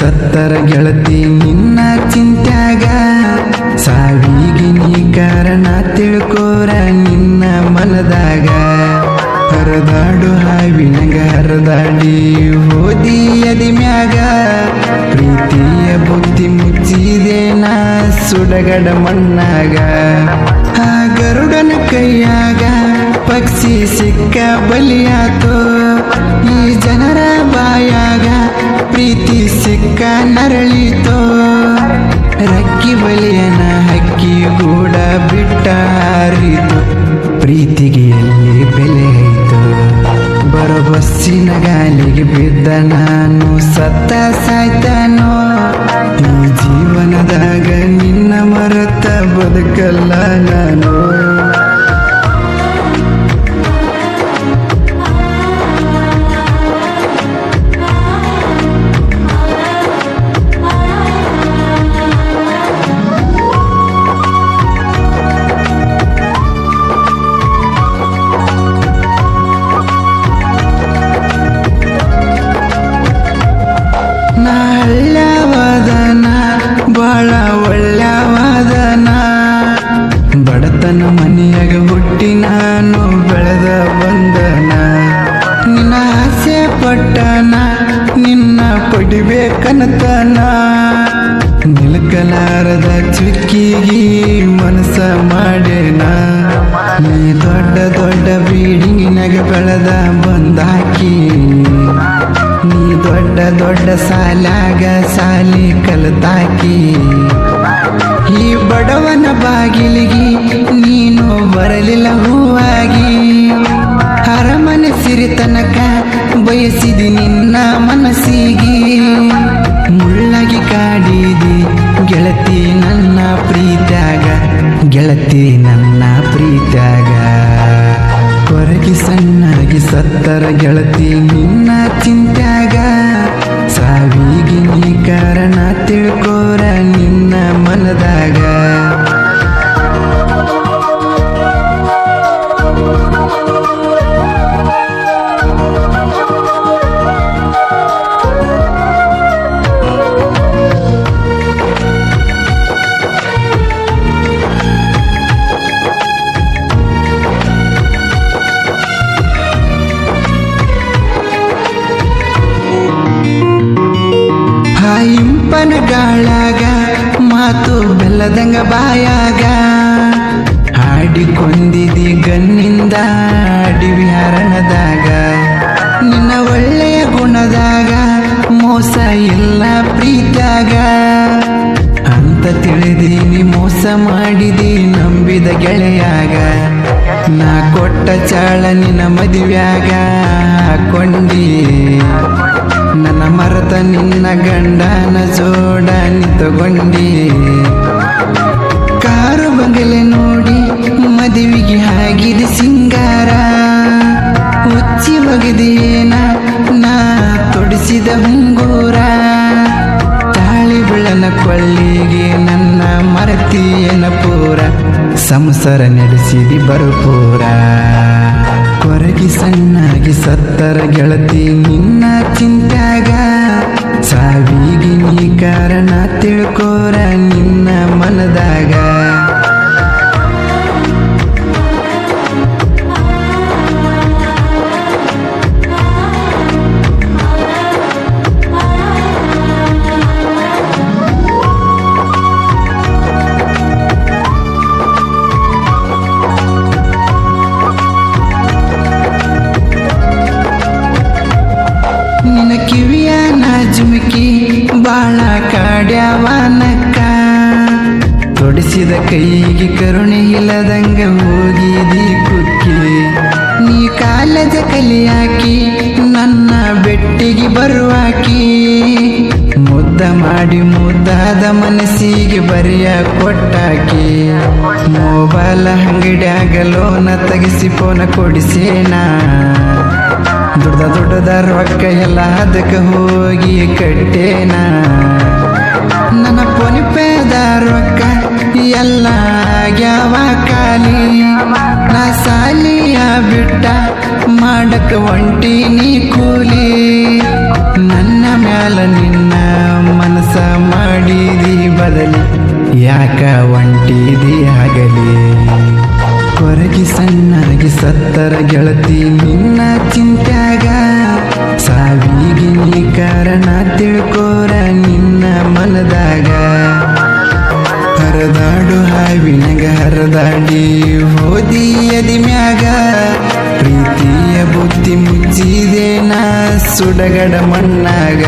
ಸತ್ತರ ಗೆಳತಿ ನಿನ್ನ ಚಿಂತ್ಯಾಗ ಸಾವಿಗೆ ನೀ ಕಾರಣ ತಿಳ್ಕೋರ ನಿನ್ನ ಮನದಾಗ ಹರದಾಡು ಹಾವಿನಂಗ ಹರದಾಡಿ ಹೋದಿ ಅದಿ ಮ್ಯಾಗ ಪ್ರೀತಿಯ ಬುದ್ಧಿ ಮುಚ್ಚಿದೆ ನಾ ಸುಡಗಡ ಮಣ್ಣಾಗ ಆ ಗರುಡನ ಕೈಯಾಗ ಪಕ್ಷಿ ಸಿಕ್ಕ ಬಲಿಯಾತೋ ಈ ಜನರ ಬಾಯಾಗ ಪ್ರೀತಿ ಸಿಕ್ಕ ನರಳಿತೋ ರಕ್ಕಿ ಬಲಿಯನ ಹಕ್ಕಿ ಗೂಡ ಬಿಟ್ಟ ಹಾರಿತು ಪ್ರೀತಿಗೆ ಎಲ್ಲಿ ಬೆಲೆ ಐತು ಬರೋ ಬಸ್ಸಿನ ಗಾಲಿಗೆ ಬಿದ್ದ ನಾನು ಸತ್ತ ಸಾಯ್ತಾನೋ ಈ ಜೀವನದಾಗ ನಿನ್ನ ಮರೆತ ಬದುಕಲ್ಲ ನಾನು ಹಳ್ಳ್ಯಾವಾದನ ಬಾಳ ಒಳ್ಳ್ಯಾವಾದನ ಬಡತನ ಮನೆಯಾಗ ಹುಟ್ಟಿ ನಾನು ಬೆಳೆದ ಬಂದನ ನಿನ್ನ ಆಸೆ ಪಟ್ಟನ ನಿನ್ನ ಪಡಿಬೇಕನತನ ನಿಲ್ಕಲಾರದ ಚುಕ್ಕಿಗಿ ಮನಸ ಮಾಡೇನ ನೀ ದೊಡ್ಡ ದೊಡ್ಡ ಬೀಡಿಂಗಿನಾಗ ಬೆಳೆದ ಬಂದಾಕಿ ನೀ ದೊಡ್ಡ ದೊಡ್ಡ ಸಾಲಾಗ ಸಾಲಿ ಕಲಿತಾಕಿ ಈ ಬಡವನ ಬಾಗಿಲಿಗೆ ನೀನು ಬರಲಿಲ್ಲ ಹೂವಾಗಿ ಅರಮನೆ ಸಿರಿತನಕ ಬಯಸಿದಿ ನಿನ್ನ ಮನಸ್ಸಿಗೆ ಮುಳ್ಳಾಗಿ ಕಾಡಿದಿ ಗೆಳತಿ ನನ್ನ ಪ್ರೀತ್ಯಾಗ ಗೆಳತಿ ನನ್ನ ಪ್ರೀತ್ಯಾಗ ಹೊರಗೆ ಸಣ್ಣಾಗಿ ಸತ್ತರ ಗೆಳತಿ ನಿನ್ನ ಚಿಂತ್ಯಾಗ ಸಾವಿಗೆ ನೀ ಕಾರಣ ತಿಳ್ಕೋರ ನಿನ್ನ ಮನದಾಗ ಇಂಪನ ಗಾಳಾಗ ಮಾತು ಬೆಲ್ಲದಂಗ ಬಾಯಾಗ ಹಾಡಿಕೊಂಡಿದಿ ಗನ್ನಿಂದ ಅಡಿವಿ ಹರಣದಾಗ ನಿನ್ನ ಒಳ್ಳೆಯ ಗುಣದಾಗ ಮೋಸ ಇಲ್ಲ ಪ್ರೀತ್ಯಾಗ ಅಂತ ತಿಳಿದೀನಿ ಮೋಸ ಮಾಡಿದಿ ನಂಬಿದ ಗೆಳೆಯಾಗ ನಾ ಕೊಟ್ಟ ಚಾಳ ನಿನ್ನ ಮದುವ್ಯಾಗ ಹಾಕೊಂಡಿ ನನ್ನ ಮರೆತ ನಿನ್ನ ಗಂಡನ ಜೋಡ ನಿಂತುಕೊಂಡಿ ಕಾರು ಬಂಗಲೆ ನೋಡಿ ಮದುವೆಗೆ ಆಗಿದ ಸಿಂಗಾರ ಹುಚ್ಚಿ ಒಗದೇನ ನಾ ತೊಡಿಸಿದ ಹುಂಗೂರ ತಾಳಿ ಬೆಳನ ಕೊಳ್ಳಿಗೆ ನನ್ನ ಮರತಿಯನ ಪೂರ ಸಂಸಾರ ನಡೆಸಿದಿ ಬರುಪೂರ ಕೊರಗಿ ಸಣ್ಣಾಗಿ ಸತ್ತರ ಗೆಳತಿ ನಿನ್ನ ಚಿಂತ್ಯಾಗ ಸಾವಿಗೆ ನೀ ಕಾರಣ ತಿಳ್ಕೋರ ನಿನ್ನ ಮನದಾಗ ನಿನ್ನ ಕಿವಿಯ ನಾಜುಮಿಕಿ ಬಾಳ ಕಾಡ್ಯಾವನಕ್ಕ ತೊಡಿಸಿದ ಕೈಗೆ ಕರುಣೆ ಇಲ್ಲದಂಗ ಹೋಗಿದಿ ಕುಕ್ಕಿ ನೀ ಕಾಲದ ಕಲಿಯಾಕಿ ನನ್ನ ಬೆಟ್ಟಿಗೆ ಬರುವಾಕಿ ಮುದ್ದ ಮಾಡಿ ಮುದ್ದಾದ ಮನಸ್ಸಿಗೆ ಬರಿಯ ಕೊಟ್ಟಾಕಿ ಮೊಬೈಲ್ ಅಂಗಡಿಯಾಗ ಲೋನ ತೆಗಿಸಿ ಫೋನ ಕೊಡಿಸೇನಾ ದೊಡ್ಡದ ರೊಕ್ಕ ಎಲ್ಲ ಅದಕ್ಕೆ ಹೋಗಿ ಕಟ್ಟೇನ ನನ್ನ ಪೊನಿಪೇದ ರೊಕ್ಕ ಎಲ್ಲ ಆಗ್ಯಾವ ಖಾಲಿ ನಾ ಸಾಲಿಯ ಬಿಟ್ಟ ಮಾಡಕ್ಕೆ ಒಂಟಿ ನೀ ಕೂಲಿ ನನ್ನ ಮ್ಯಾಲ ನಿನ್ನ ಬರಲಿ ಯಾಕ ಒಂಟಿದಿ ಆಗಲಿ ಕೊರಗಿ ಸಣ್ಣಾಗಿ ಸತ್ತರ ಗೆಳತಿ ನಿನ್ನ ಚಿಂತ್ಯಾಗ ಸಾವಿಗೆ ನೀ ಕಾರಣ ತಿಳ್ಕೋರ ನಿನ್ನ ಮನದಾಗ ಹರದಾಡು ಹಾವಿನಗ ಹರದಾಡಿ ಹೋದಿ ಎದಿ ಮ್ಯಾಗ ಪ್ರೀತಿಯ ಬುತ್ತಿ ಮುಚ್ಚಿದೆ ನಾ ಸುಡಗಡ ಮಣ್ಣಾಗ